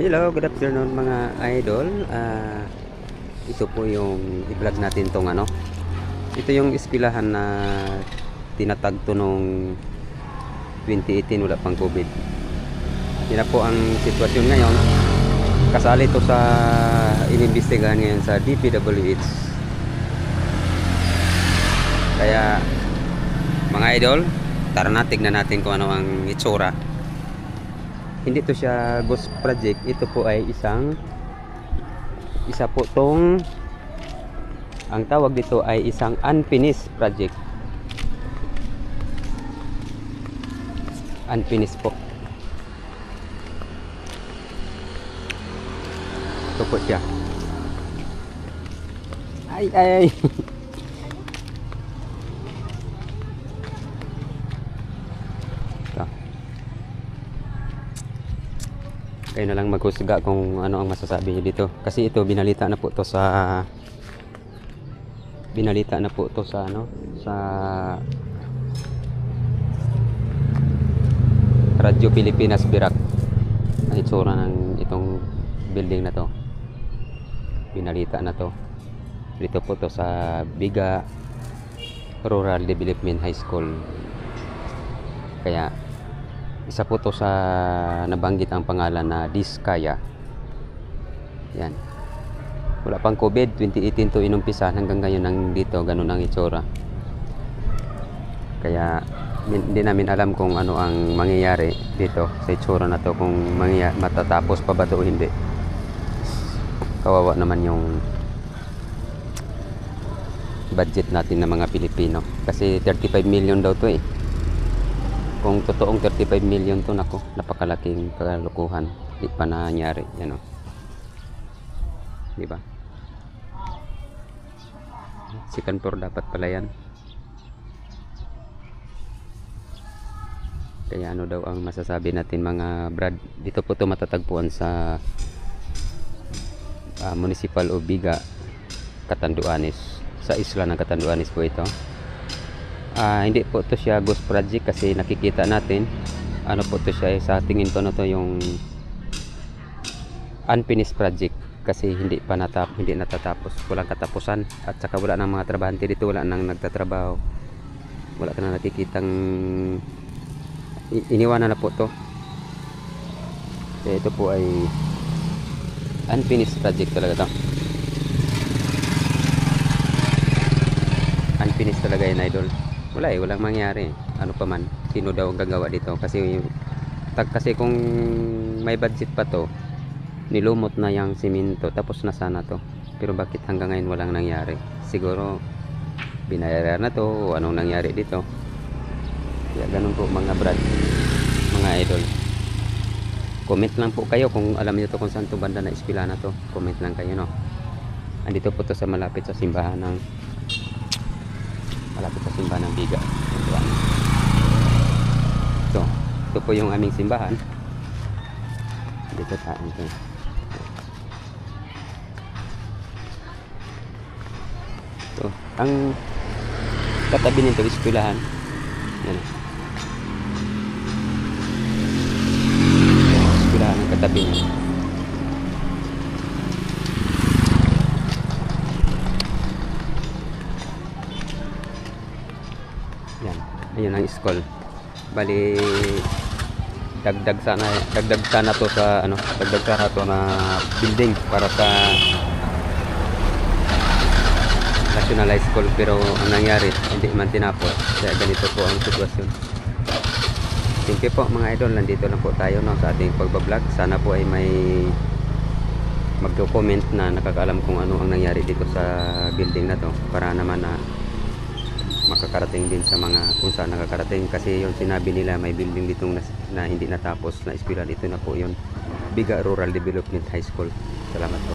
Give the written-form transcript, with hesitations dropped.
Hello, good afternoon mga idol. Ito po yung i-vlog natin tong ano. Ito yung eskwelahan na tinatagto nung 2018, wala pang COVID. Yan na po ang sitwasyon ngayon. Kasali ito sa inimbestigahan ngayon sa DPWH. Kaya mga idol, tara na, tignan natin kung ano ang itsura. Hindi to siya ghost project, ito po ay isa po tong, ang tawag dito ay isang unfinished project. Unfinished po. Ito po siya. Ay. Kayo na lang maghusga kung ano ang masasabi niyo dito, kasi ito binalita na po to sa ano, sa Radyo Pilipinas Birak. Ang itsura ng itong building na to, binalita na to. Dito po to sa Biga Rural Development High School. Kaya isa po to sa nabanggit ang pangalan na Diskaya. Yan. Wala pang COVID, 2018 to inumpisa, hanggang ngayon nandito, ganun ang itsura. Kaya hindi namin alam kung ano ang mangyayari dito sa itsura na to, kung matatapos pa ba to o hindi. Kawawa naman yung budget natin ng mga Pilipino, kasi 35 million daw to eh. Kung totoong 35 million to, nako, napakalaking kalukuhan. Di pa nangyari, yan o. Diba? Second floor dapat pala yan. Kaya ano daw ang masasabi natin mga brad? Dito po to matatagpuan sa Municipal o Biga, Catanduanes. Sa isla ng Catanduanes po ito. Hindi po to siya ghost project, kasi nakikita natin ano po to siya, sa tingin ko na to yung unfinished project, kasi hindi natatapos, walang katapusan, at saka wala nang mga trabahante dito, wala nang nagtatrabaho, wala ka na nakikitang, iniwanan na po to. Kaya ito po ay unfinished project talaga to. Unfinished talaga yan, idol. Wala eh, walang mangyari. Ano pa man, sino daw ang gagawa dito? Kasi kung may budget pa to, nilumot na yung simento, tapos na sana to. Pero bakit hanggang ngayon walang nangyari? Siguro binayaran na to, o anong nangyari dito. Kaya ganun po mga brad, mga idol. Comment lang po kayo kung alam niyo to, kung saan to banda na eskwela na to. Comment lang kayo, no. Andito po to sa malapit sa simbahan ng Biga. Ito po yung aming simbahan. Dito tayo ito. Ito, ang katabi nito eskwelahan. Yan. Eskwelahan ang katabi niya. Yan, ayun ang school. Bali dagdag sana to sa ano, dagdag sana to na building para sa National High School, pero ang nangyari hindi man tinapos. Kaya ganito po ang sitwasyon. Thank you po mga idol, nandito lang po tayo, no, sa ating pagbablog. Sana po ay may mag-comment na nakakaalam kung ano ang nangyari dito sa building na to, para naman na makakarating din sa mga kung saan nakakarating. Kasi yung sinabi nila may building dito na hindi natapos na eskwela, dito na po yun, Biga Rural Development High School. Salamat po.